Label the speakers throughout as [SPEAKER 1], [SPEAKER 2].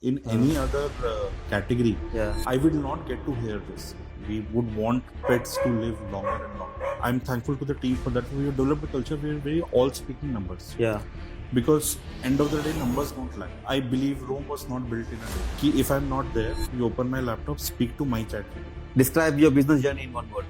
[SPEAKER 1] in any other category,
[SPEAKER 2] Yeah.
[SPEAKER 1] I will not get to hear this. We would want pets to live longer and longer. I'm thankful to the team for that. We have developed a culture where we're all speaking numbers.
[SPEAKER 2] Yeah.
[SPEAKER 1] Because end of the day, numbers don't lie. I believe Rome was not built in a day. Ki if I'm not there, you open my laptop, speak to my chat room.
[SPEAKER 2] Describe your business journey in one word.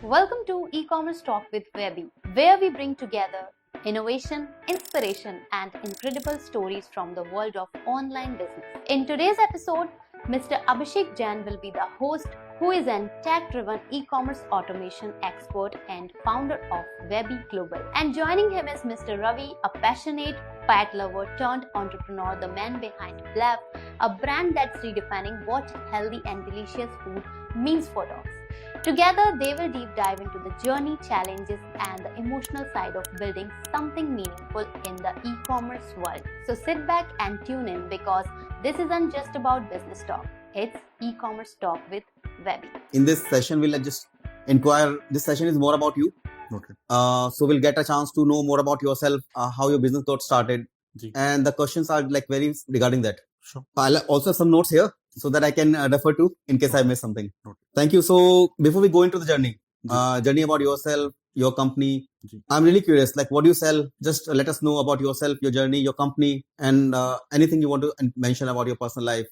[SPEAKER 3] Welcome to eCommerce Talk with WebBee, where we bring together innovation, inspiration, and incredible stories from the world of online business. In today's episode, Mr. Abhishek Jain will be the host, who is an tech-driven e-commerce automation expert and founder of WebBee Global. And joining him is Mr. Ravi, a passionate pet lover turned entrepreneur, the man behind Blep, a brand that's redefining what healthy and delicious food means for dogs. Together, they will deep dive into the journey, challenges, and the emotional side of building something meaningful in the e-commerce world. So sit back and tune in, because this isn't just about business talk. It's e-commerce talk with WebBee.
[SPEAKER 2] In this session, we'll just inquire. This session is more about you.
[SPEAKER 1] Okay.
[SPEAKER 2] So we'll get a chance to know more about yourself, how your business got started, and the questions are like very regarding that.
[SPEAKER 1] Sure.
[SPEAKER 2] I'll also have some notes here so that I can refer to in case I miss something. Thank you. So before we go into the journey about yourself, your company, I'm really curious, like what do you sell? Just let us know about yourself, your journey, your company, and anything you want to mention about your personal life.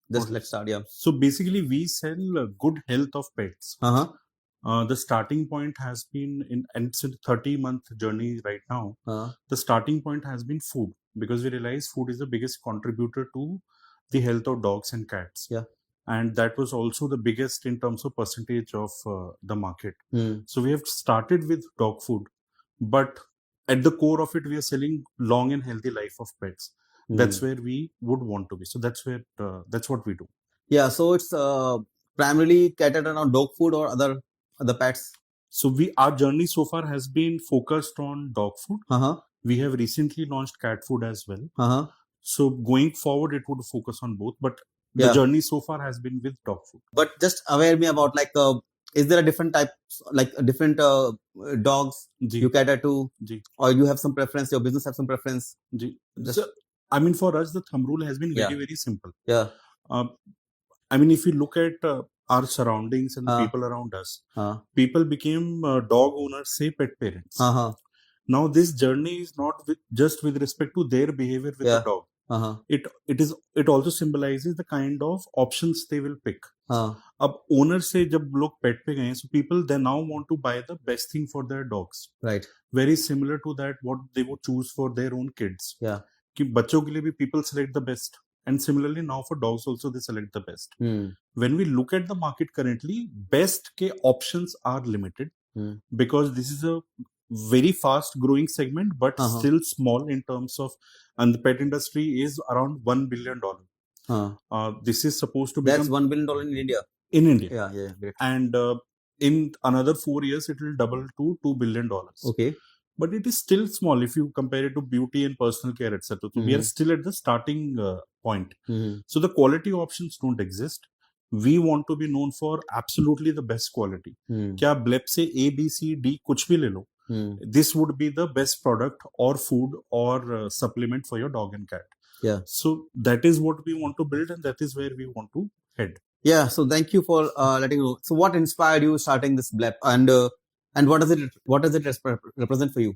[SPEAKER 2] Just let's start. Yeah.
[SPEAKER 1] So basically, we sell good health of pets. The starting point has been and it's a 30-month journey right now. The starting point has been food, because we realize food is the biggest contributor to the health of dogs and cats.
[SPEAKER 2] Yeah.
[SPEAKER 1] And that was also the biggest in terms of percentage of the market. So we have started with dog food, but at the core of it, we are selling long and healthy life of pets. That's where we would want to be. So that's what we do.
[SPEAKER 2] Yeah. So it's primarily catered around dog food or other pets.
[SPEAKER 1] So our journey so far has been focused on dog food. We have recently launched cat food as well. So going forward, it would focus on both, but the journey so far has been with dog food.
[SPEAKER 2] But just aware me about, like, is there a different type, like different dogs you cater to, or you have some preference? Your business have some preference?
[SPEAKER 1] So, I mean, for us, the thumb rule has been very, very simple.
[SPEAKER 2] Yeah.
[SPEAKER 1] I mean, if you look at our surroundings and the people around us, people became dog owners, say pet parents. Now, this journey is not just with respect to their behavior with the dog. It also symbolizes the kind of options they will pick. अब owner से जब लोग pet पे गए, so people they now want to buy the best thing for their dogs.
[SPEAKER 2] Right.
[SPEAKER 1] Very similar to that what they would choose for their own kids.
[SPEAKER 2] Yeah.
[SPEAKER 1] कि बच्चों के लिए भी people select the best, and similarly now for dogs also they select the best. When we look at the market currently, best के options are limited because this is a very fast growing segment, but still small in terms of, and the pet industry is around $1 billion. This is supposed to be
[SPEAKER 2] that's $1 billion in India.
[SPEAKER 1] In India.
[SPEAKER 2] Yeah, great.
[SPEAKER 1] And in another 4 years, it will double to $2 billion.
[SPEAKER 2] Okay.
[SPEAKER 1] But it is still small if you compare it to beauty and personal care, etc. So we are still at the starting point. So the quality options don't exist. We want to be known for absolutely the best quality. क्या Blep से A, B, C, D कुछ भी ले लो. This would be the best product or food or supplement for your dog and cat.
[SPEAKER 2] Yeah.
[SPEAKER 1] So that is what we want to build, and that is where we want to head.
[SPEAKER 2] Yeah. So thank you for letting me know. So what inspired you starting this Blep, and what does it represent for you?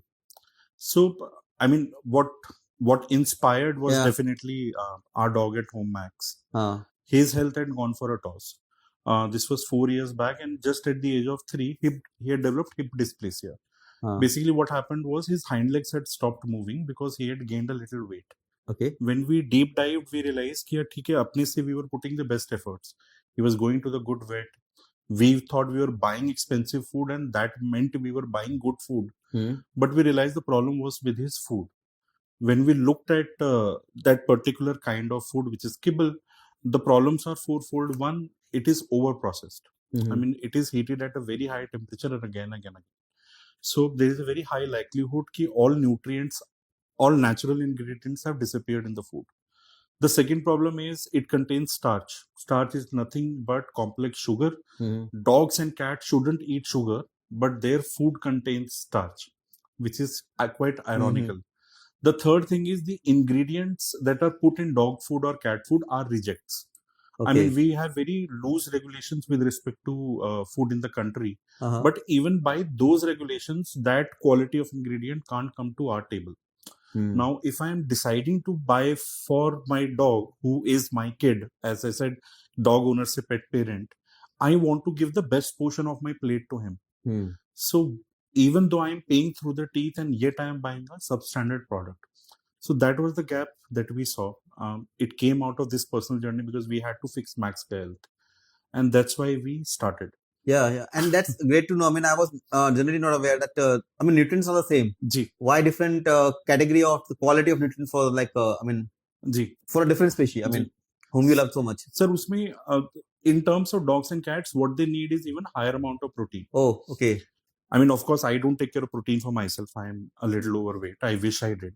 [SPEAKER 1] So I mean, what inspired was definitely our dog at home, Max. His health had gone for a toss. This was 4 years back, and just at the age of 3, he had developed hip dysplasia. Basically, what happened was his hind legs had stopped moving because he had gained a little weight.
[SPEAKER 2] Okay.
[SPEAKER 1] When we deep dived, we realized that apne se we were putting the best efforts. He was going to the good vet. We thought we were buying expensive food, and that meant we were buying good food. But we realized the problem was with his food. When we looked at that particular kind of food, which is kibble, the problems are fourfold. One, it is over processed. I mean, it is heated at a very high temperature and again. So there is a very high likelihood that all nutrients, all natural ingredients have disappeared in the food. The second problem is it contains starch. Starch is nothing but complex sugar. Dogs and cats shouldn't eat sugar, but their food contains starch, which is quite ironical. The third thing is the ingredients that are put in dog food or cat food are rejects.
[SPEAKER 2] Okay.
[SPEAKER 1] I mean, we have very loose regulations with respect to food in the country. But even by those regulations, that quality of ingredient can't come to our table. Now, if I am deciding to buy for my dog, who is my kid, as I said, dog owner se pet parent, I want to give the best portion of my plate to him. So even though I am paying through the teeth and yet I am buying a substandard product. So that was the gap that we saw. It came out of this personal journey because we had to fix Max health. And that's why we started.
[SPEAKER 2] Yeah. And that's great to know. I mean, I was generally not aware that, nutrients are the same.
[SPEAKER 1] Ji.
[SPEAKER 2] Why different category of the quality of nutrients for
[SPEAKER 1] Ji.
[SPEAKER 2] for a different species? I mean, whom you love so much.
[SPEAKER 1] Sir, usme, in terms of dogs and cats, what they need is even higher amount of protein.
[SPEAKER 2] Oh, okay.
[SPEAKER 1] I mean, of course, I don't take care of protein for myself. I'm a little overweight. I wish I did.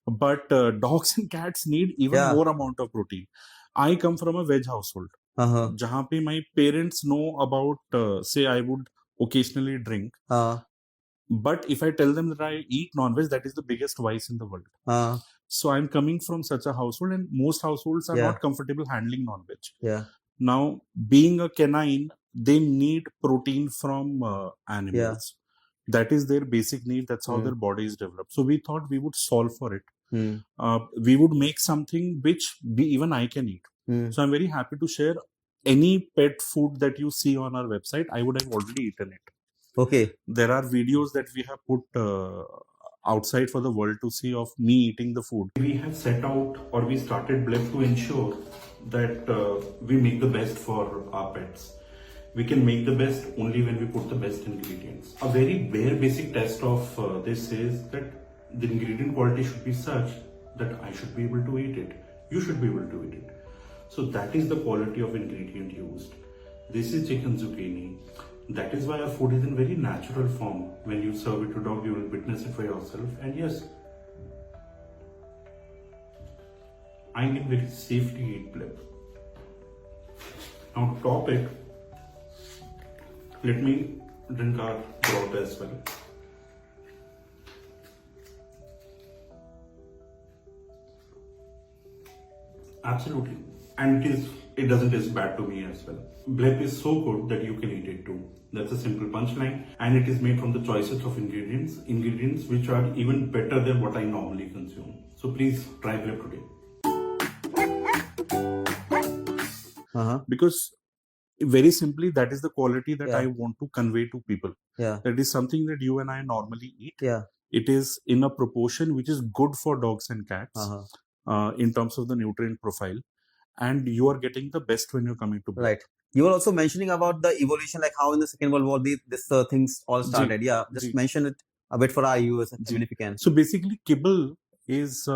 [SPEAKER 1] But dogs and cats need even more amount of protein. I come from a veg household. Jahan pe my parents know about, say, I would occasionally drink. But if I tell them that I eat non-veg, that is the biggest vice in the world. So I'm coming from such a household, and most households are not comfortable handling non-veg.
[SPEAKER 2] Yeah.
[SPEAKER 1] Now, being a canine, they need protein from animals. That is their basic need. That's how their body is developed. So we thought we would solve for it. We would make something which even I can eat. So I'm very happy to share any pet food that you see on our website. I would have already eaten it.
[SPEAKER 2] Okay.
[SPEAKER 1] There are videos that we have put outside for the world to see of me eating the food. We have set out, or we started Blep to ensure that we make the best for our pets. We can make the best only when we put the best ingredients. A very bare basic test of this is that the ingredient quality should be such that I should be able to eat it. You should be able to eat it. So that is the quality of ingredient used. This is chicken zucchini. That is why our food is in very natural form. When you serve it to dog, you will witness it for yourself. And yes, I can very safely eat Blep. Now to top it, let me drink our broth as well. Absolutely. And it doesn't taste bad to me as well. Blep is so good that you can eat it too. That's a simple punchline. And it is made from the choicest of ingredients which are even better than what I normally consume. So please try Blep today. Because very simply, that is the quality that I want to convey to people. That is something that you and I normally eat. It is in a proportion which is good for dogs and cats in terms of the nutrient profile. And you are getting the best when you're coming to Blep.
[SPEAKER 2] Right. You were also mentioning about the evolution, like how in the Second World War these things all started. Just mention it a bit for our viewers, even if you can.
[SPEAKER 1] So basically, kibble is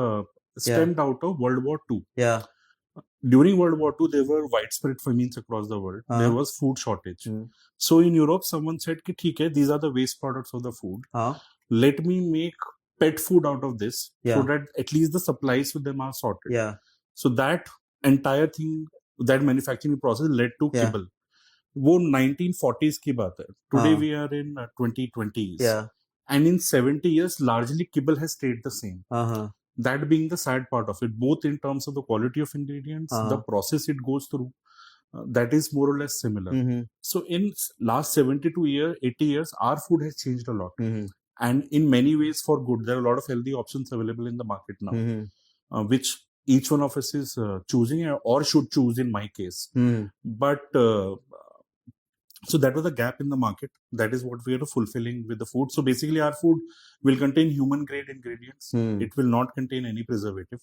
[SPEAKER 1] stemmed out of World War II. During World War II, there were widespread famines across the world. There was food shortage. So in Europe, someone said, "Okay, these are the waste products of the food. Let me make pet food out of this so that at least the supplies with them are sorted." So that entire thing, that manufacturing process led to kibble. वो 1940s की बात है. Today we are in 2020s. And in 70 years, largely kibble has stayed the same. That being the sad part of it, both in terms of the quality of ingredients, the process it goes through, that is more or less similar. So in last 72 years, 80 years, our food has changed a lot. And in many ways for good. There are a lot of healthy options available in the market now, which each one of us is choosing or should choose in my case. But so that was a gap in the market. That is what we are fulfilling with the food. So basically our food will contain human grade ingredients. It will not contain any preservative.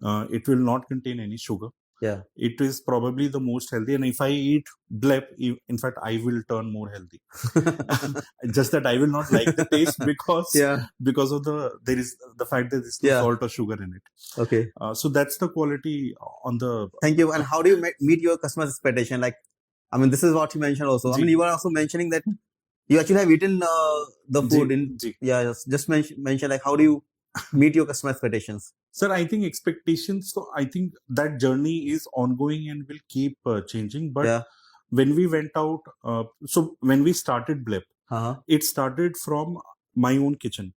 [SPEAKER 1] It will not contain any sugar. It is probably the most healthy. And if I eat Blep, in fact, I will turn more healthy. Just that I will not like the taste because of the fact that there's no salt or sugar in it. So that's the quality on the...
[SPEAKER 2] Thank you. And how do you meet your customer's expectation? Like, I mean, this is what you mentioned also. I mean, you were also mentioning that you actually have eaten the food in... Just mention like, how do you meet your customer expectations?
[SPEAKER 1] Sir, I think expectations, so I think that journey is ongoing and will keep changing. But when we went out, so when we started Blep, it started from my own kitchen.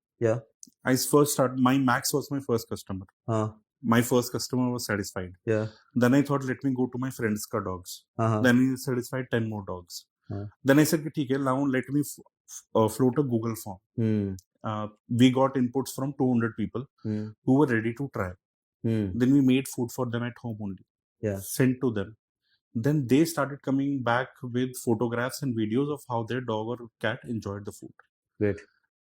[SPEAKER 1] I first started, my Max was my first customer. My first customer was satisfied.
[SPEAKER 2] Yeah.
[SPEAKER 1] Then I thought, let me go to my friend's ka dogs. Then he satisfied 10 more dogs. Then I said, okay, now let me float a Google form. We got inputs from 200 people who were ready to try. Then we made food for them at home only. Sent to them. Then they started coming back with photographs and videos of how their dog or cat enjoyed the food.
[SPEAKER 2] Great.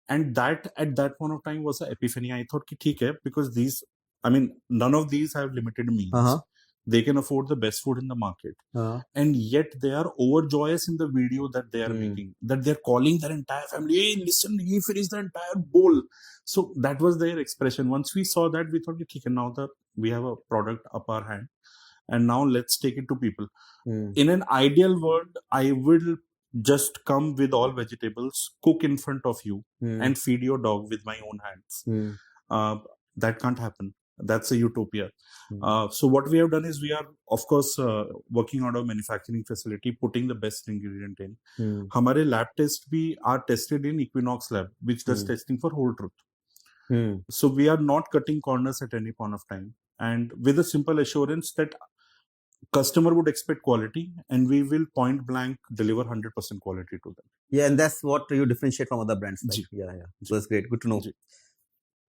[SPEAKER 1] And that at that point of time was an epiphany. I thought, theek hai, because these, I mean, none of these have limited means. They can afford the best food in the market. And yet they are overjoyous in the video that they are making, that they're calling their entire family, hey, listen, he finished the entire bowl. So that was their expression. Once we saw that, we thought, okay, now we have a product up our hand. And now let's take it to people. In an ideal world, I will just come with all vegetables, cook in front of you, and feed your dog with my own hands. That can't happen. That's a utopia. So what we have done is we are, of course, working on a manufacturing facility, putting the best ingredient in. Hamare lab tests are tested in Equinox lab, which does testing for whole truth. So we are not cutting corners at any point of time. And with a simple assurance that customer would expect quality, and we will point blank deliver 100% quality to them.
[SPEAKER 2] Yeah, and that's what you differentiate from other brands. Like. Yeah. So that's great. Good to know.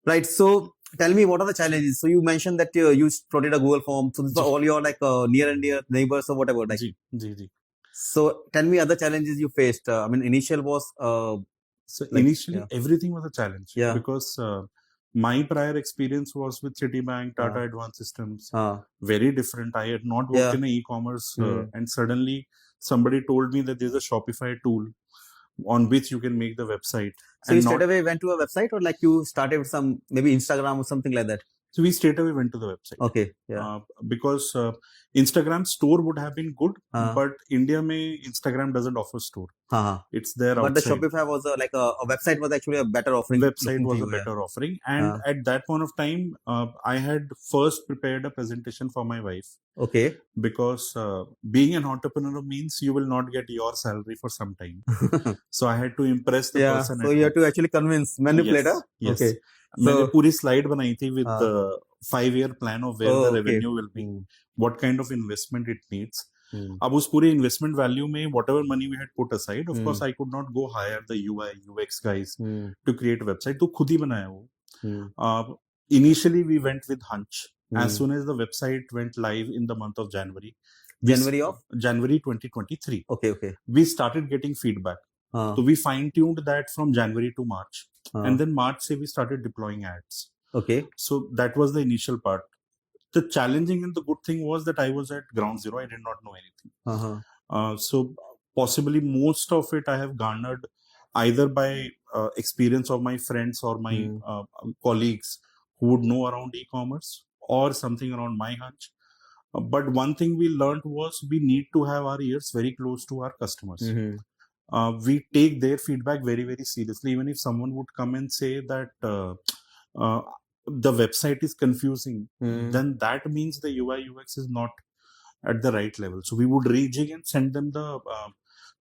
[SPEAKER 2] Right. So tell me, what are the challenges? So you mentioned that you floated a Google form. So this is all your like near and dear neighbors or whatever. Like. So tell me other challenges you faced. I mean, initial was.
[SPEAKER 1] So like, initially, everything was a challenge. Yeah. Because my prior experience was with Citibank, Tata Advanced Systems. Very different. I had not worked in e-commerce, and suddenly somebody told me that there's a Shopify tool on which you can make the website.
[SPEAKER 2] So you straight away went to a website, or like you started with some maybe Instagram or something like that?
[SPEAKER 1] So we straight away went to the website.
[SPEAKER 2] Okay. Yeah.
[SPEAKER 1] Because Instagram store would have been good, but India mein Instagram doesn't offer store. It's there outside.
[SPEAKER 2] But the Shopify was like a website was actually a better offering.
[SPEAKER 1] Website was a better offering. And at that point of time, I had first prepared a presentation for my wife.
[SPEAKER 2] Okay.
[SPEAKER 1] Because being an entrepreneur means you will not get your salary for some time. So I had to impress the person.
[SPEAKER 2] So you have to actually manipulate.
[SPEAKER 1] Yes. Okay. मैंने पूरी slide बनाई थी with the 5-year plan of where the revenue will be, what kind of investment it needs. अब उस पूरे investment value में whatever money we had put aside, of course I could not go hire the UI UX guys to create a website. तो खुद ही बनाया वो. Initially we went with hunch. As soon as the website went live in the month of January. January 2023.
[SPEAKER 2] Okay.
[SPEAKER 1] We started getting feedback. So we fine-tuned that from January to March. And then March se we started deploying ads.
[SPEAKER 2] Okay.
[SPEAKER 1] So that was the initial part. The challenging and the good thing was that I was at ground zero. I did not know anything. So possibly most of it I have garnered either by experience of my friends or my colleagues who would know around e-commerce, or something around my hunch. But one thing we learned was we need to have our ears very close to our customers. We take their feedback very, very seriously. Even if someone would come and say that the website is confusing, then that means the UI UX is not at the right level. So we would rejig and send them the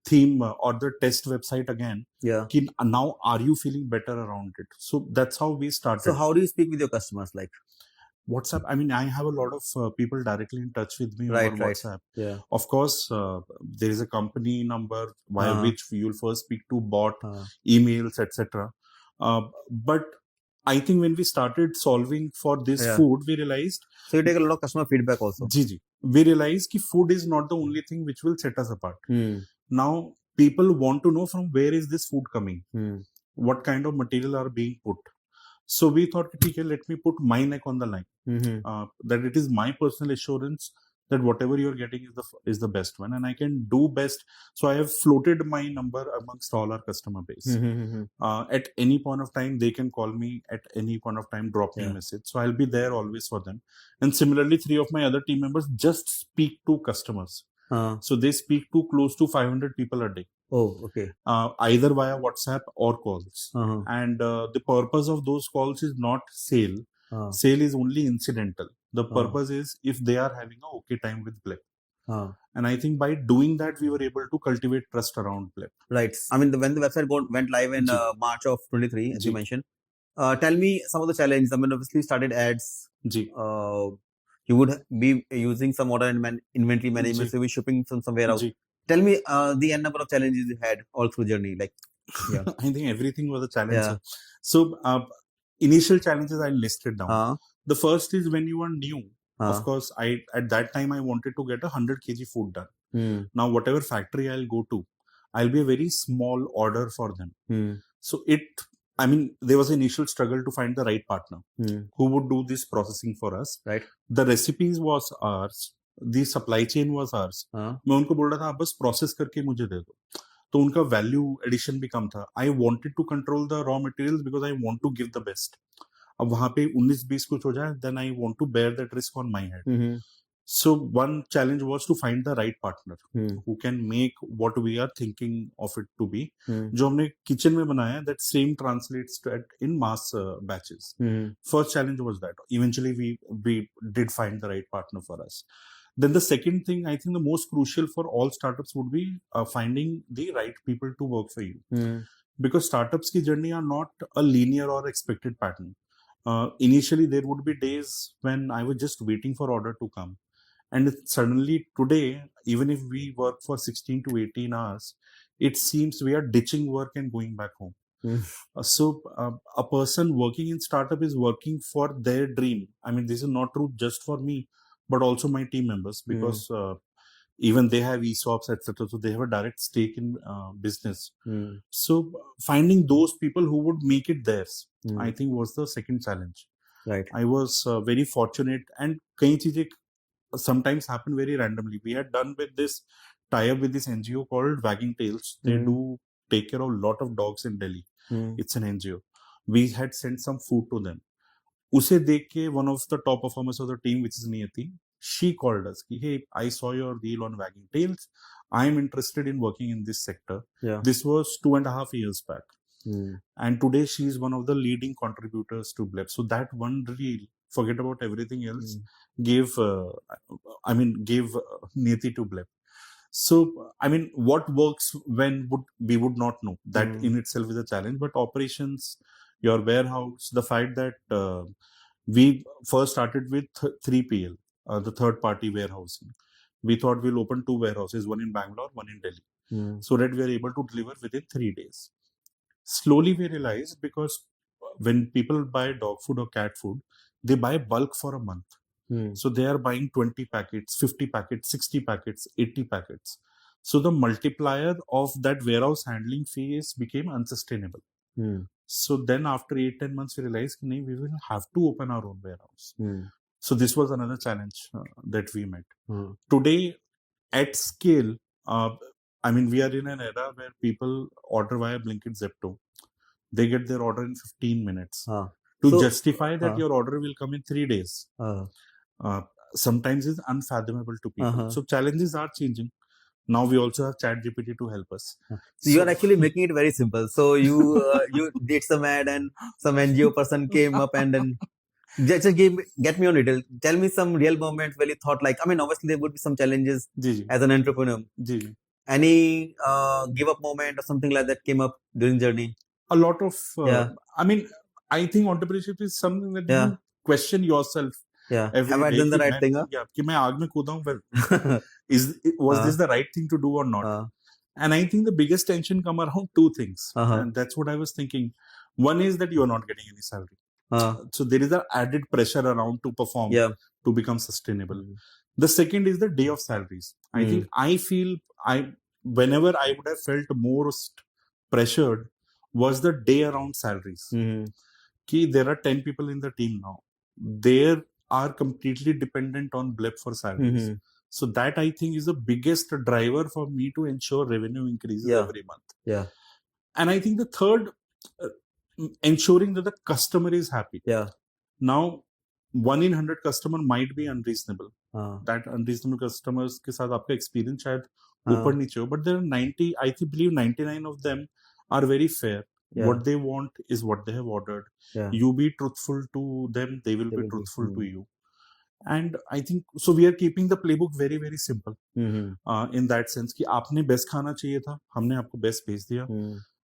[SPEAKER 1] theme or the test website again.
[SPEAKER 2] Yeah.
[SPEAKER 1] Now are you feeling better around it? So that's how we started.
[SPEAKER 2] So how do you speak with your customers? Like
[SPEAKER 1] WhatsApp. I mean, I have a lot of people directly in touch with me over WhatsApp.
[SPEAKER 2] Yeah.
[SPEAKER 1] Of course, there is a company number via which you'll first speak to, bot, emails, etc. But I think when we started solving for this food, we realized.
[SPEAKER 2] So you take a lot of customer feedback also.
[SPEAKER 1] We realized that food is not the only thing which will set us apart. Now, people want to know from where is this food coming? What kind of material are being put? So we thought, okay, let me put my neck on the line. That it is my personal assurance that whatever you're getting is the best one, and I can do best. So I have floated my number amongst all our customer base. At any point of time, they can call me. At any point of time, drop me a message. So I'll be there always for them. And similarly, 3 of my other team members just speak to customers. So they speak to close to 500 people a day.
[SPEAKER 2] Oh, okay.
[SPEAKER 1] Either via WhatsApp or calls. And the purpose of those calls is not sale. Sale is only incidental. The purpose is if they are having a okay time with Blep. And I think by doing that, we were able to cultivate trust around Blep.
[SPEAKER 2] Right. I mean, when the website went live in March of 23, as you mentioned, tell me some of the challenges. I mean, obviously you started ads.
[SPEAKER 1] Ji
[SPEAKER 2] You would be using some order and inventory management, so you be shipping from somewhere else.
[SPEAKER 1] Ji
[SPEAKER 2] Tell me the n number of challenges you had all through journey. Like, yeah,
[SPEAKER 1] I think everything was a challenge,
[SPEAKER 2] Yeah.
[SPEAKER 1] sir. So initial challenges I listed down.
[SPEAKER 2] uh,
[SPEAKER 1] The first is when you are new. Of
[SPEAKER 2] uh,
[SPEAKER 1] course, at that time I wanted to get 100 kg food done.
[SPEAKER 2] hmm,
[SPEAKER 1] Now whatever factory I'll go to, I'll be a very small order for them.
[SPEAKER 2] hmm,
[SPEAKER 1] So I mean, there was an initial struggle to find the right partner
[SPEAKER 2] hmm,
[SPEAKER 1] who would do this processing for us.
[SPEAKER 2] right.
[SPEAKER 1] The recipes was ours, the supply chain was ours. मैं उनको बोल रहा था आप बस process करके मुझे दे दो, तो उनका वैल्यू एडिशन भी कम था. I wanted to control the raw materials because I want to give the best. अब वहां पे 19-20 कुछ हो जाए, then I want to bear that risk on my head. So one challenge was to find the right partner who can make what we are thinking of it to be. जो हमने kitchen में बनाया, that same translates to in mass batches. First challenge was that. Eventually we did find the right partner for us. Then the second thing, I think the most crucial for all startups would be finding the right people to work for you. Because startups की journey are not a linear or expected pattern. Initially there would be days when I was just waiting for order to come. And suddenly today, even if we work for 16 to 18 hours, it seems we are ditching work and going back home. So a person working in startup is working for their dream. I mean, this is not true just for me, but also my team members, because even they have ESOPs, etc. So they have a direct stake in business. So finding those people who would make it theirs, I think was the second challenge.
[SPEAKER 2] Right.
[SPEAKER 1] I was very fortunate, and कई चीजें sometimes happen very randomly. We had done with this tie-up with this NGO called Wagging Tails. They do take care of a lot of dogs in Delhi. It's an NGO. We had sent some food to them. उसे देख के one of the top performers of the team, which is Niyati, she called us कि hey, I saw your reel on Wagging Tails. I am interested in working in this sector.
[SPEAKER 2] Yeah.
[SPEAKER 1] This was 2.5 years back. And today she is one of the leading contributors to Blep. So that one reel, forget about everything else, gave Niyati to Blep. So I mean, what works when we would not know. That in itself is a challenge. But operations, your warehouse, the fact that we first started with 3PL, the third party warehousing. We thought we'll open 2 warehouses, one in Bangalore, one in Delhi, so that we are able to deliver within 3 days. Slowly we realized, because when people buy dog food or cat food, they buy bulk for a month. So they are buying 20 packets, 50 packets, 60 packets, 80 packets. So the multiplier of that warehouse handling phase became unsustainable. So then after 8-10 months, we realized we will have to open our own warehouse. So this was another challenge that we met. Today, at scale, I mean, we are in an era where people order via Blinkit, Zepto. They get their order in 15 minutes. To justify that your order will come in 3 days, sometimes is unfathomable to people. So challenges are changing. Now we also have ChatGPT to help us.
[SPEAKER 2] So you are actually making it very simple. So you you did some ad and some NGO person came up and then just get me on it. Tell me some real moments where you thought like, I mean, obviously there would be some challenges as an entrepreneur. Any give up moment or something like that came up during journey?
[SPEAKER 1] A lot of, I mean, I think entrepreneurship is something that you question yourself.
[SPEAKER 2] Have I done the right thing?
[SPEAKER 1] Yeah, कि मैं आग में कूदा हूँ, was this the right thing to do or not? And I think the biggest tension come around 2 things. And that's what I was thinking. One is that you are not getting any salary. So there is an added pressure around to perform, to become sustainable. The second is the day of salaries. I think I feel whenever I would have felt most pressured was the day around salaries. Ki there are 10 people in the team now. They are completely dependent on Blep for salaries. So that I think is the biggest driver for me to ensure revenue increases every month. And I think the third, ensuring that the customer is happy. Now, 1 in 100 customer might be unreasonable. That unreasonable customers के साथ आपका experience शायद ऊपर नीचे हो, but there are 90, I believe 99 of them are very fair. What they want is what they have ordered. You be truthful to them, they will be truthful to you. And I think so we are keeping the playbook very very simple in that sense कि आपने best खाना चाहिए था, हमने आपको best भेज दिया.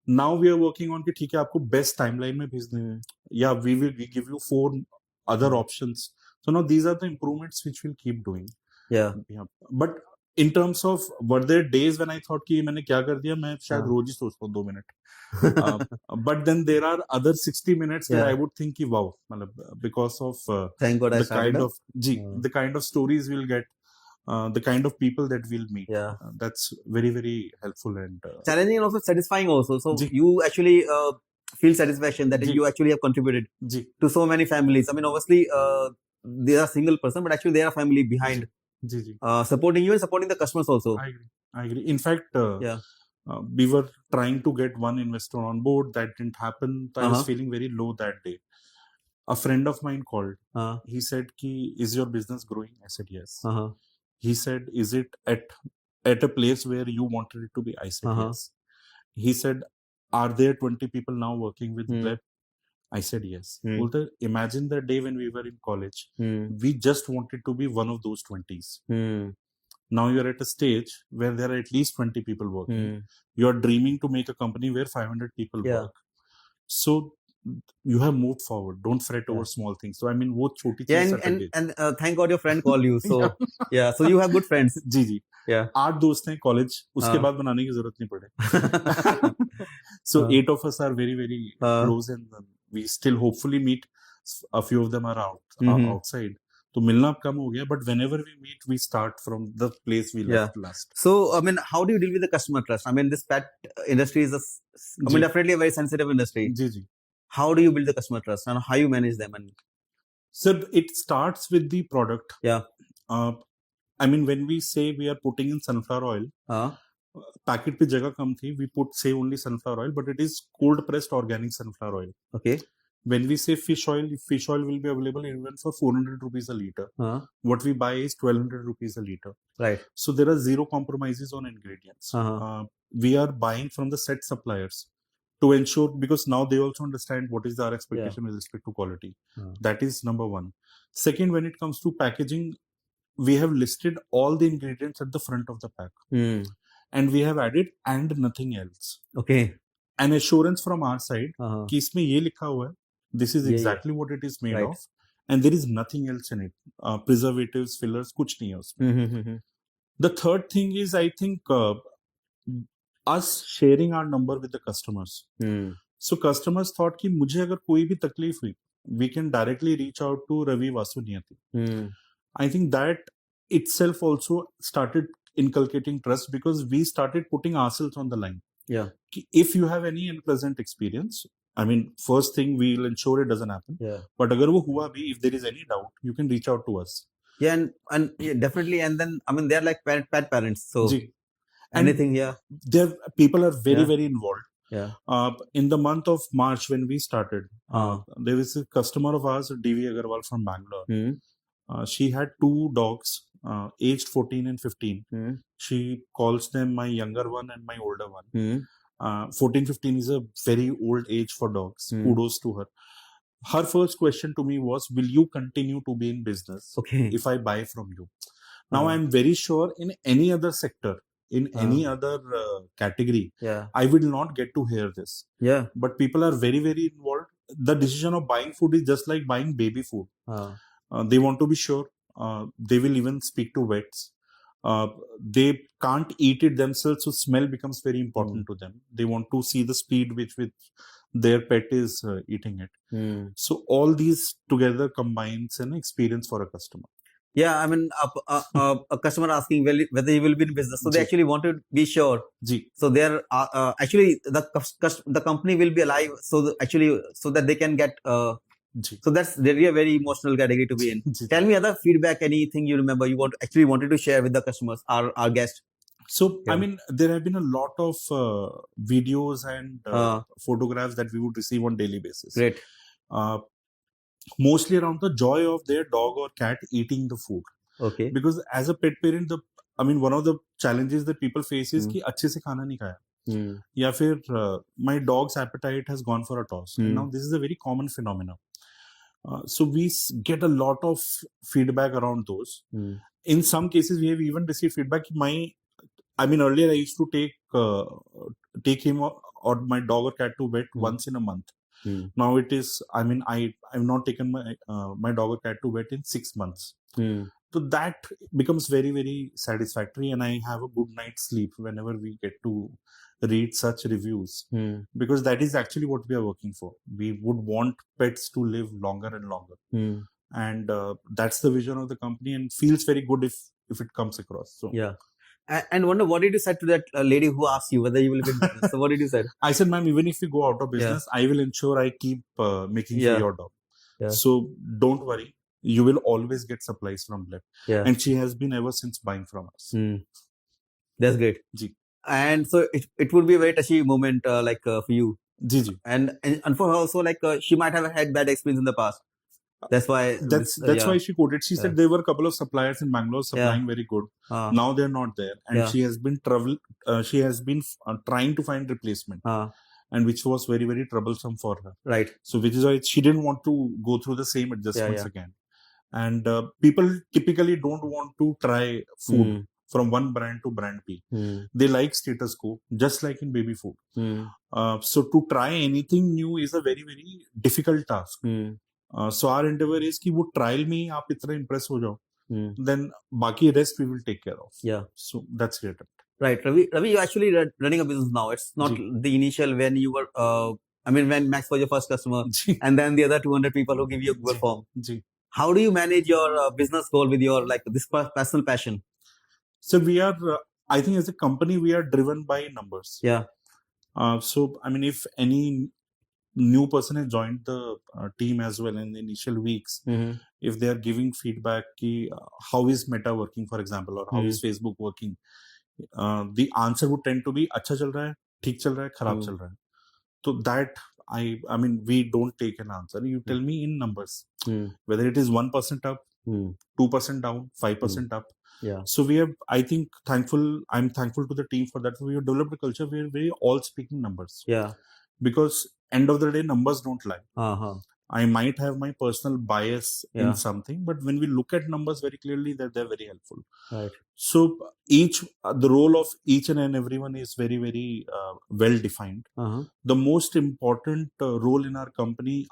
[SPEAKER 1] Now we are working on कि ठीक है आपको best timeline में भेज दें. Yeah, we give you 4 other options. So now these are the improvements which we'll keep doing.
[SPEAKER 2] Yeah.
[SPEAKER 1] But in terms of were there days when I thought कि मैंने क्या कर दिया, मैं शायद रोज ही सोचता हूँ 2 minute. But then there are other 60 minutes where I would think कि wow, मतलब because of
[SPEAKER 2] Thank God I
[SPEAKER 1] the
[SPEAKER 2] started.
[SPEAKER 1] kind of the kind of stories we'll get, the kind of people that we'll meet.
[SPEAKER 2] Yeah.
[SPEAKER 1] That's very, very helpful and
[SPEAKER 2] challenging and also satisfying also. So you actually feel satisfaction that you actually have contributed to so many families. I mean, obviously they are single person, but actually they are a family behind supporting you and supporting the customers also.
[SPEAKER 1] I agree. In fact, we were trying to get one investor on board. That didn't happen. I was feeling very low that day. A friend of mine called. He said, is your business growing? I said, yes. He said, is it at a place where you wanted it to be? I said, yes. He said, are there 20 people now working with Blep? I said, yes. Imagine the day when we were in college. We just wanted to be one of those 20s. Now you're at a stage where there are at least 20 people working. You're dreaming to make a company where 500 people work. So you have moved forward. Don't fret over small things. So I mean, वो छोटी चीज़
[SPEAKER 2] and thank God your friend called you. So so you have good friends.
[SPEAKER 1] जी. 8 दोस्त हैं college. उसके बाद बनाने की जरूरत नहीं पड़े. So 8 of us are very, very close, and we still hopefully meet. A few of them are outside. तो मिलना कम हो गया, but whenever we meet, we start from the place we left last.
[SPEAKER 2] So, I mean, how do you deal with the customer trust? I mean, this pet industry is definitely a very sensitive industry. How do you build the customer trust and how you manage them? And
[SPEAKER 1] so it starts with the product. I mean, when we say we are putting in sunflower oil, packet पे जगह कम थी, we put say only sunflower oil, but it is cold pressed organic sunflower oil.
[SPEAKER 2] Okay.
[SPEAKER 1] When we say fish oil will be available even for 400 rupees a liter. What we buy is 1200 rupees a liter.
[SPEAKER 2] Right.
[SPEAKER 1] So there are zero compromises on ingredients. We are buying from the set suppliers to ensure, because now they also understand what is our expectation with respect to quality. That is number one. Second, when it comes to packaging, we have listed all the ingredients at the front of the pack. And we have added and nothing else.
[SPEAKER 2] Okay.
[SPEAKER 1] An assurance from our side कि इसमें ये लिखा हुआ है. This is exactly what it is made of, and there is nothing else in it. Preservatives, fillers, कुछ नहीं है उसमें. The third thing is, I think, us sharing our number with the customers. So customers thought कि मुझे अगर कोई भी तकलीफ हुई, we can directly reach out to Ravi Rathi. I think that itself also started inculcating trust, because we started putting ourselves on the line. If you have any unpleasant experience, I mean, first thing, we will ensure it doesn't happen. But अगर वो हुआ भी, if there is any doubt, you can reach out to us.
[SPEAKER 2] And definitely. And then, I mean, they're like pet parents. So anything,
[SPEAKER 1] people are very, very involved. In the month of March, when we started, there was a customer of ours, D.V. Agarwal from Bangalore. She had 2 dogs, aged 14 and 15. She calls them my younger one and my older one. 14-15 is a very old age for dogs. Kudos to her. Her first question to me was, will you continue to be in business if I buy from you? Now I'm very sure in any other sector, in any other category, I will not get to hear this. But people are very, very involved. The decision of buying food is just like buying baby food. They want to be sure. They will even speak to vets. They can't eat it themselves, so smell becomes very important to them. They want to see the speed with their pet is eating it. So all these together combines an experience for a customer.
[SPEAKER 2] I mean, a customer asking whether he will be in business, so they actually want to be sure. So they're actually the company will be alive, so so that they can get. So that's really a very emotional category to be in. Tell me other feedback, anything you remember you wanted to share with the customers, our guest.
[SPEAKER 1] So, I mean, there have been a lot of videos and photographs that we would receive on daily basis.
[SPEAKER 2] Great.
[SPEAKER 1] Mostly around the joy of their dog or cat eating the food.
[SPEAKER 2] Okay.
[SPEAKER 1] Because as a pet parent, one of the challenges that people face is कि अच्छे से खाना नहीं खाया. या फिर my dog's appetite has gone for a toss. And now this is a very common phenomenon. So we get a lot of feedback around those. In some cases, we have even received feedback. Earlier I used to take take him or my dog or cat to vet once in a month. Now it is, I mean, I've not taken my dog or cat to vet in 6 months. So that becomes very, very satisfactory, and I have a good night's sleep whenever we get to read such reviews, because that is actually what we are working for. We would want pets to live longer and longer, and that's the vision of the company, and feels very good if it comes across. So
[SPEAKER 2] yeah. And wonder, what did you say to that lady who asked you whether you will be in business? So what did you say?
[SPEAKER 1] I said, ma'am, even if we go out of business, I will ensure I keep making for your dog. So don't worry. You will always get supplies from Blep. And she has been ever since buying from us.
[SPEAKER 2] That's great.
[SPEAKER 1] Ji.
[SPEAKER 2] And so it would be a very touchy moment for you.
[SPEAKER 1] Ji.
[SPEAKER 2] And for her also, she might have had bad experience in the past. That's why
[SPEAKER 1] why she quoted. She said there were a couple of suppliers in Bangalore supplying very good. Now they're not there, and she has been trying to find replacement, and which was very, very troublesome for her.
[SPEAKER 2] Right.
[SPEAKER 1] So which is why she didn't want to go through the same adjustments again. And people typically don't want to try food from one brand to brand B. They like status quo, just like in baby food. So to try anything new is a very, very difficult task. So our endeavor is कि वो trial में ही आप इतना impress हो जाओ, then बाकी rest we will take care of.
[SPEAKER 2] Yeah.
[SPEAKER 1] So that's great.
[SPEAKER 2] Right, Ravi, you're actually running a business now. It's not the initial when you were, when Max was your first customer, and then the other 200 people who give you a Google form. How do you manage your business goal with your this personal passion?
[SPEAKER 1] So we are, I think as a company, we are driven by numbers.
[SPEAKER 2] Yeah.
[SPEAKER 1] So, I mean, if any new person has joined the team as well in the initial weeks, if they are giving feedback, how is Meta working, for example, or how is Facebook working, the answer would tend to be, अच्छा चल रहा है, ठीक चल रहा है, खराब चल रहा है. So that, I mean, we don't take an answer. You tell me in numbers, whether it is 1% up, 2% down, 5% up.
[SPEAKER 2] Yeah.
[SPEAKER 1] So we have, I think, I'm thankful to the team for that. We have developed a culture where we're all speaking numbers.
[SPEAKER 2] Yeah.
[SPEAKER 1] Because end of the day, numbers don't lie. I might have my personal bias in something, but when we look at numbers very clearly, they're very helpful.
[SPEAKER 2] Right.
[SPEAKER 1] So the role of each and everyone is very, very well defined. The most important role in our company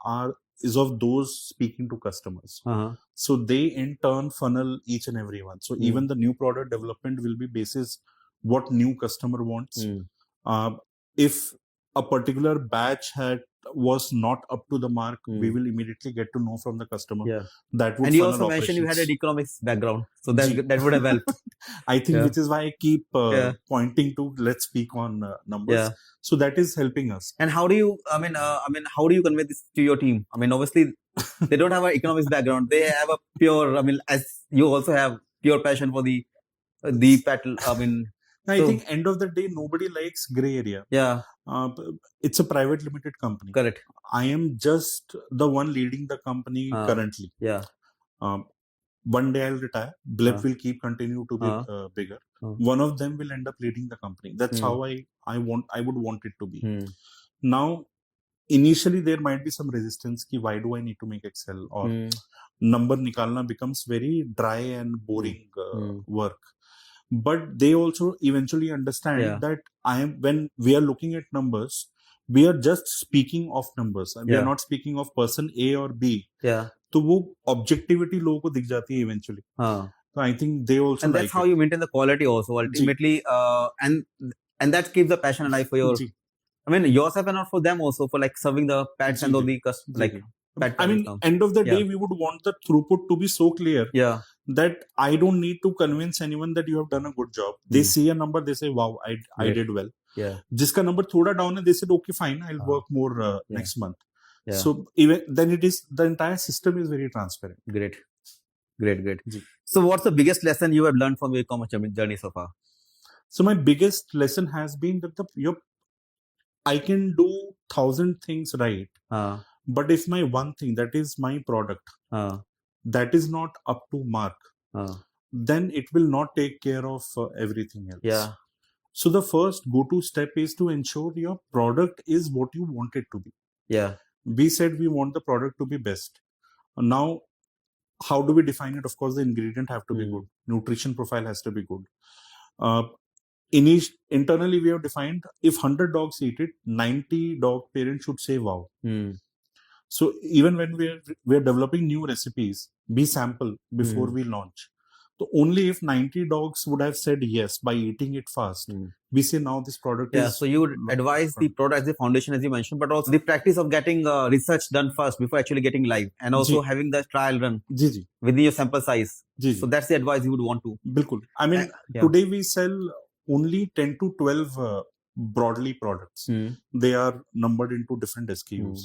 [SPEAKER 1] is of those speaking to customers. So they in turn funnel each and everyone. So even the new product development will be basis what new customer wants. If a particular batch was not up to the mark, we will immediately get to know from the customer. That would.
[SPEAKER 2] And you also mentioned you had an economics background, so that would have helped.
[SPEAKER 1] I think which is why I keep pointing to let's speak on numbers. So that is helping us.
[SPEAKER 2] And how do you? How do you convey this to your team? I mean, obviously they don't have an economics background. They have a pure. As you also have pure passion for the battle.
[SPEAKER 1] I think end of the day, nobody likes gray area.
[SPEAKER 2] Yeah.
[SPEAKER 1] It's a private limited company.
[SPEAKER 2] Correct.
[SPEAKER 1] I am just the one leading the company currently.
[SPEAKER 2] Yeah.
[SPEAKER 1] One day I'll retire. Blep will continue to be bigger. One of them will end up leading the company. That's how I would want it to be. Now, initially there might be some resistance. Why do I need to make Excel? Or number nikalna becomes very dry and boring work. But they also eventually understand that when we are looking at numbers, we are just speaking of numbers. We are not speaking of person A or B.
[SPEAKER 2] Yeah.
[SPEAKER 1] So वो objectivity लोगों को दिख जाती है eventually. So I think they also.
[SPEAKER 2] And that's how you maintain the quality also ultimately. And that keeps the passion alive for your. I mean yourself and not for them also, for serving the pets and all the customers.
[SPEAKER 1] End of the day, we would want the throughput to be so clear that I don't need to convince anyone that you have done a good job. They see a number, they say, wow, I did well. Jiska number thoda down, and they said, okay, fine, I'll work more next month. So even then the entire system is very transparent.
[SPEAKER 2] Great. So what's the biggest lesson you have learned from your e-commerce journey so far?
[SPEAKER 1] So my biggest lesson has been that I can do 1,000 things right. But if my one thing, that is my product, that is not up to mark, then it will not take care of everything else. So the first go-to step is to ensure your product is what you want it to be. We said we want the product to be best. Now, how do we define it? Of course, the ingredient have to be good. Nutrition profile has to be good. Internally we have defined if 100 dogs eat it, 90 dog parents should say wow. So even when we're developing new recipes, we sample before we launch. So only if 90 dogs would have said yes by eating it fast, we say now this product is...
[SPEAKER 2] So you would advise the product as the foundation, as you mentioned, but also the practice of getting research done first before actually getting live, and also having the trial run within your sample size. So that's the advice you would want to.
[SPEAKER 1] Bilkul. I mean, today we sell only 10 to 12 broadly products. They are numbered into different SKUs.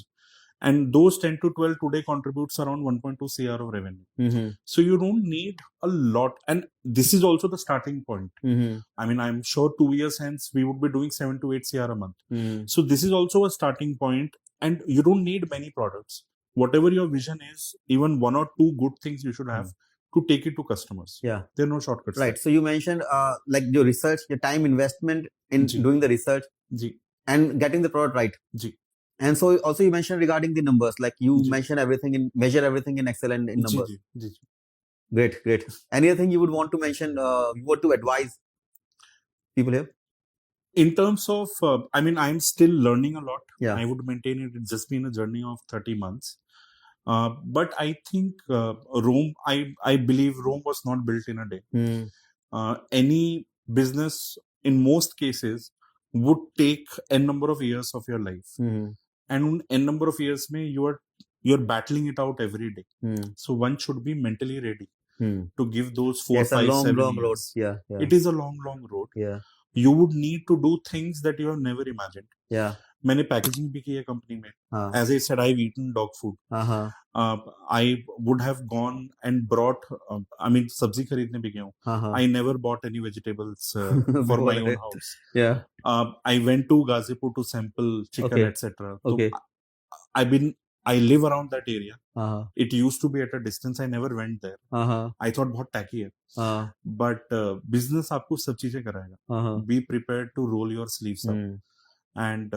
[SPEAKER 1] And those 10 to 12 today contributes around 1.2 CR of revenue. So you don't need a lot. And this is also the starting point. I mean, I'm sure 2 years hence, we would be doing 7 to 8 CR a month. So this is also a starting point, and you don't need many products. Whatever your vision is, even 1 or 2 good things you should have to take it to customers. There are no shortcuts.
[SPEAKER 2] Right. So you mentioned like your research, your time investment in doing the research and getting the product right. And so also you mentioned regarding the numbers, like you mentioned measure everything in Excel and in numbers. Great. Anything you would want to mention, you want to advise people here?
[SPEAKER 1] In terms of, I mean, I'm still learning a lot. I would maintain it. It's just been a journey of 30 months. But I think Rome, I believe Rome was not built in a day. Any business, in most cases, would take n number of years of your life. And n number of years mein you're battling it out every day. So one should be mentally ready to give those 4, 5, 7 years.
[SPEAKER 2] Road.
[SPEAKER 1] It is a long road. You would need to do things that you have never imagined. मैंने packaging भी की है company में. As I said, I've eaten dog food. I would have gone and brought, I mean, sabzi खरीदने भी गया हूँ. I never bought any vegetables for my own house. I went to Gazipur to sample chicken, etc. So I live around that area. It used to be at a distance. I never went there. I thought बहुत tacky है. But business आपको सब चीजें कराएगा. Be prepared to roll your sleeves up. And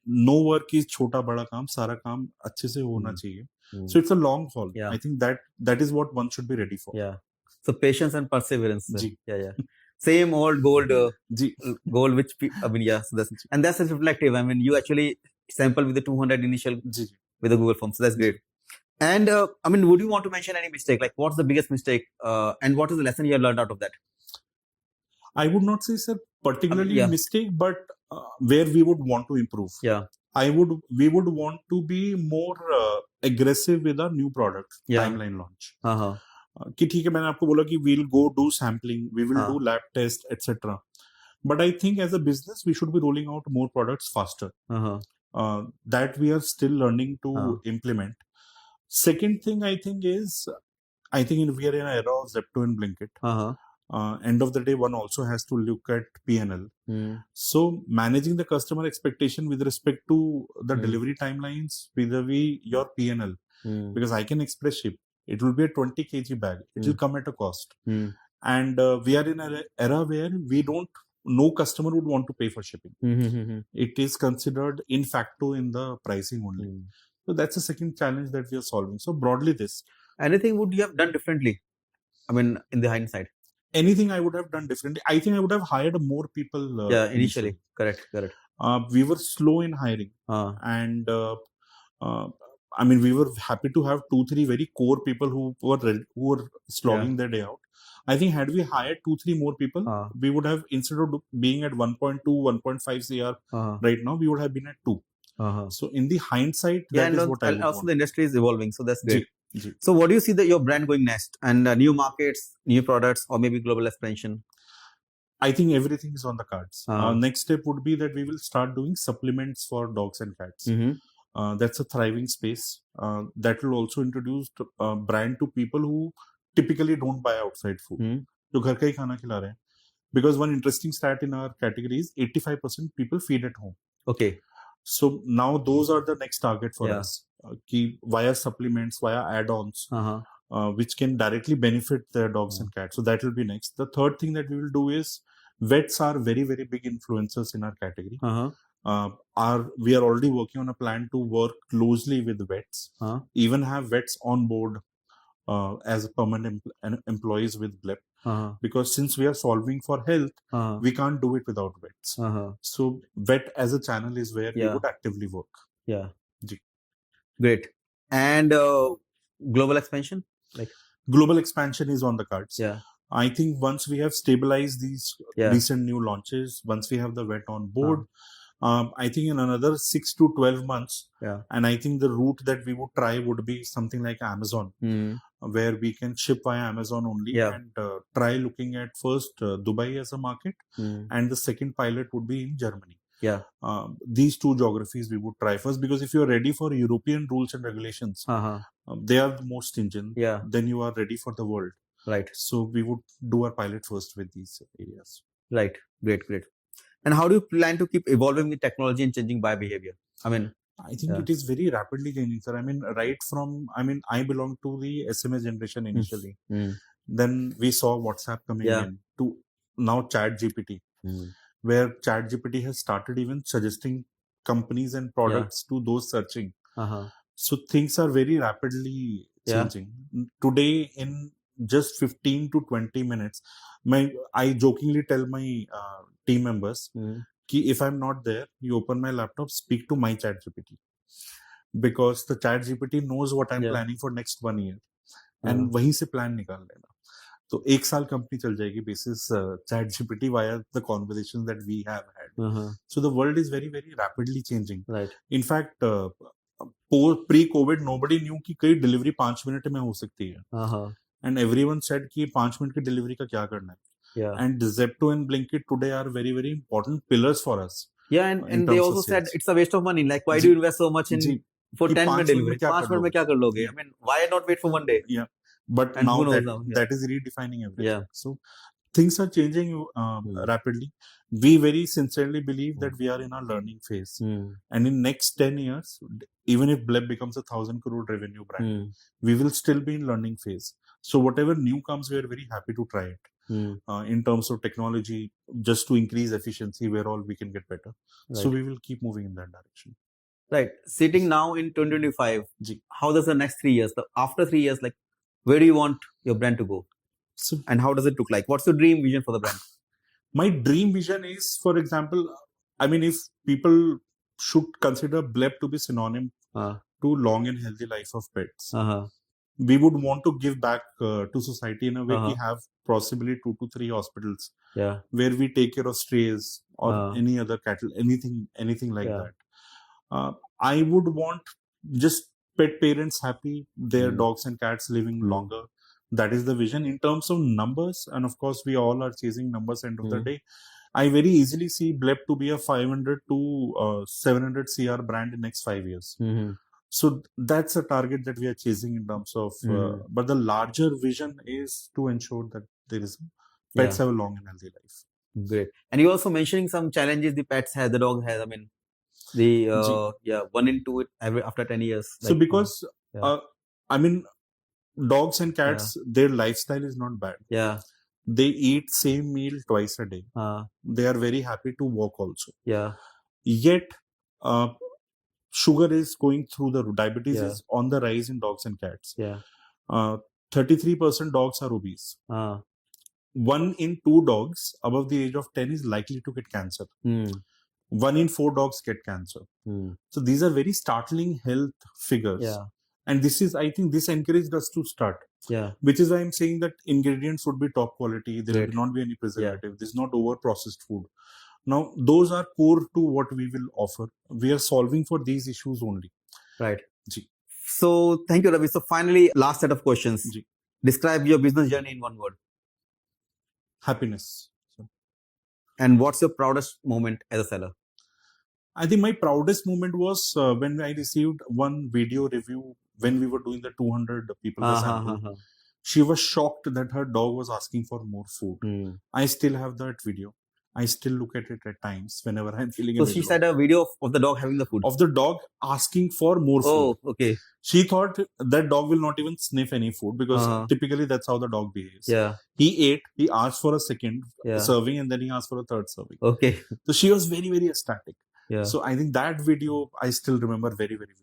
[SPEAKER 1] no work is छोटा बड़ा काम, सारा काम अच्छे से होना चाहिए. So it's a long haul. I think that is what one should be ready for.
[SPEAKER 2] So patience and perseverance. Same old gold which I mean, so that's reflective. I mean, you actually sample with the 200 initial with the Google Forms. So that's great. And I mean, would you want to mention any mistake? Like, what's the biggest mistake, and what is the lesson you have learned out of that?
[SPEAKER 1] I would not say, sir, particularly mistake, but where we would want to improve. We would want to be more aggressive with our new product timeline launch. कि ठीक है, मैंने आपको बोला कि we'll go do sampling, we will do lab test, etc. But I think as a business, we should be rolling out more products faster. That we are still learning to implement. Second thing I think is, we are in an era of Zepto and Blinkit. End of the day, one also has to look at P&L. So managing the customer expectation with respect to the delivery timelines vis-a-vis your P&L, because I can express ship. It will be a 20 kg bag. It will come at a cost. And we are in an era where no customer would want to pay for shipping. It is considered in facto in the pricing only. So that's the second challenge that we are solving. So broadly this.
[SPEAKER 2] Anything would you have done differently? I mean, in the hindsight.
[SPEAKER 1] Anything I would have done differently. I think I would have hired more people.
[SPEAKER 2] Initially. Correct.
[SPEAKER 1] We were slow in hiring. And I mean, we were happy to have 2-3 very core people who were slogging their day out. I think had we hired 2-3 more people, we would have, instead of being at 1.2, 1.5 CR right now, we would have been at 2. So in the hindsight, that is what I would
[SPEAKER 2] also
[SPEAKER 1] want.
[SPEAKER 2] The industry is evolving, so that's great. So what do you see that your brand going next, and new markets, new products, or maybe global expansion?
[SPEAKER 1] I think everything is on the cards. Next step would be that we will start doing supplements for dogs and cats. That's a thriving space. That will also introduce brand to people who typically don't buy outside food. जो घर का ही खाना खिला रहे हैं. Because one interesting stat in our category is 85% people feed at home.
[SPEAKER 2] Okay.
[SPEAKER 1] So now those are the next target for us. Via supplements, via add-ons, which can directly benefit their dogs and cats. So that will be next. The third thing that we will do is, vets are very, very big influencers in our category. We are already working on a plan to work closely with vets, even have vets on board as a permanent employees with Blep, because since we are solving for health, we can't do it without vets. So vet as a channel is where we would actively work.
[SPEAKER 2] Yeah.
[SPEAKER 1] Ji.
[SPEAKER 2] Great. And global expansion?
[SPEAKER 1] Global expansion is on the cards.
[SPEAKER 2] Yeah.
[SPEAKER 1] I think once we have stabilized these recent new launches, once we have the vet on board, I think in another 6 to 12 months, and I think the route that we would try would be something like Amazon, where we can ship via Amazon only, and try looking at first Dubai as a market, and the second pilot would be in Germany.
[SPEAKER 2] Yeah.
[SPEAKER 1] These two geographies we would try first, because if you're ready for European rules and regulations, they are the most stringent. Then you are ready for the world.
[SPEAKER 2] Right.
[SPEAKER 1] So we would do our pilot first with these areas.
[SPEAKER 2] Right. Great. And how do you plan to keep evolving with technology and changing buyer behavior? I mean,
[SPEAKER 1] I think it is very rapidly changing, sir. I mean, I belong to the SMS generation initially. Then we saw WhatsApp coming in, to now ChatGPT, where ChatGPT has started even suggesting companies and products to those searching. So things are very rapidly changing. Today, in just 15 to 20 minutes, I jokingly tell my team members, if I'm not there, you open my laptop, speak to my ChatGPT, because the ChatGPT knows what I'm planning for next 1 year, and वहीं से plan निकाल लेना. तो 1 साल company चल जाएगी basis ChatGPT via the conversations that we have had. So the world is very, very rapidly changing.
[SPEAKER 2] Right.
[SPEAKER 1] In fact, pre-COVID, nobody knew कि कई delivery 5 मिनट में हो सकती है. And everyone said कि 5 मिनट की delivery का क्या करना है. And Zepto and Blinkit today are very, very important pillars for us.
[SPEAKER 2] Yeah, and they also said it's a waste of money. Like, why do you invest so much in for 10-minute delivery? 5 minute में क्या कर लोगे? I mean, why not wait for 1 day?
[SPEAKER 1] Yeah, but now that is redefining everything.
[SPEAKER 2] Yeah.
[SPEAKER 1] So things are changing rapidly. We very sincerely believe that we are in our learning phase, and in next 10 years, even if Blep becomes 1,000 crore revenue brand, we will still be in learning phase. So whatever new comes, we are very happy to try it. In terms of technology, just to increase efficiency, where all we can get better. Right. So we will keep moving in that direction.
[SPEAKER 2] Right. Sitting now in 2025, how does the next 3 years, after 3 years, like, where do you want your brand to go?
[SPEAKER 1] So,
[SPEAKER 2] and how does it look like? What's your dream vision for the brand?
[SPEAKER 1] My dream vision is, for example, I mean, if people should consider Blep to be synonym to long and healthy life of pets, we would want to give back to society in a way. We have possibly 2 to 3 hospitals where we take care of strays or any other cattle, anything like that. I would want just pet parents happy, their dogs and cats living longer. That is the vision. In terms of numbers, and of course we all are chasing numbers end of the day, I very easily see Blep to be a 500 to 700 CR brand in next 5 years. So that's a target that we are chasing in terms of, but the larger vision is to ensure that pets have a long and healthy life.
[SPEAKER 2] Great. And you also mentioning some challenges the pets have, the dog has. I mean, the 1 in 2 after 10 years.
[SPEAKER 1] Like, so because I mean, dogs and cats, their lifestyle is not bad.
[SPEAKER 2] Yeah.
[SPEAKER 1] They eat same meal twice a day. They are very happy to walk also.
[SPEAKER 2] Yeah.
[SPEAKER 1] Yet, sugar is going through the diabetes is on the rise in dogs and cats. 33% dogs are obese. 1 in 2 dogs above the age of 10 is likely to get cancer. 1 in 4 dogs get cancer. So these are very startling health figures. And I think this encouraged us to start. Which is why I'm saying that ingredients would be top quality. There will not be any preservative. This is not over processed food. Now, those are core to what we will offer. We are solving for these issues only.
[SPEAKER 2] Right. So, thank you, Ravi. So, finally, last set of questions. Describe your business journey in 1 word.
[SPEAKER 1] Happiness.
[SPEAKER 2] And what's your proudest moment as a seller?
[SPEAKER 1] I think my proudest moment was when I received one video review when we were doing the 200 people sample. She was shocked that her dog was asking for more food. I still have that video. I still look at it at times whenever I'm feeling.
[SPEAKER 2] So she said a video of the dog having the food.
[SPEAKER 1] Of the dog asking for more food.
[SPEAKER 2] Oh, okay.
[SPEAKER 1] She thought that dog will not even sniff any food because typically that's how the dog behaves. He ate, he asked for a second serving, and then he asked for a third serving.
[SPEAKER 2] Okay.
[SPEAKER 1] So she was very, very ecstatic. So I think that video I still remember very, very vividly.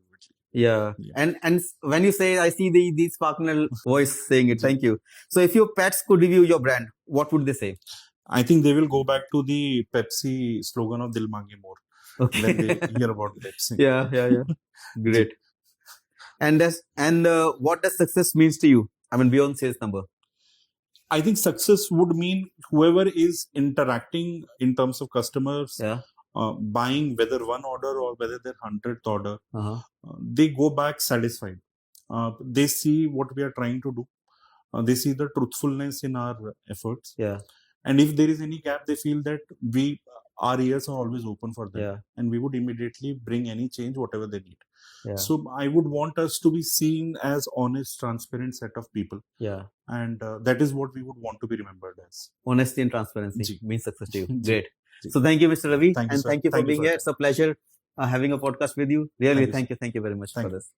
[SPEAKER 2] Yeah. And when you say, I see the sparkle voice saying it. Thank you. So if your pets could review your brand, what would they say?
[SPEAKER 1] I think they will go back to the Pepsi slogan of Dil Maange More when they hear about Pepsi.
[SPEAKER 2] Yeah. Great. And what does success means to you? I mean, beyond sales number.
[SPEAKER 1] I think success would mean whoever is interacting in terms of customers, buying whether one order or whether their 100th order, they go back satisfied. They see what we are trying to do. They see the truthfulness in our efforts. And if there is any gap, they feel that our ears are always open for them, and we would immediately bring any change, whatever they need. So I would want us to be seen as honest, transparent set of people. And that is what we would want to be remembered as.
[SPEAKER 2] Honesty and transparency means success to you. Great. So thank you, Mr. Ravi. Thank you for being here. It's a pleasure having a podcast with you. Really, thank you very much for this.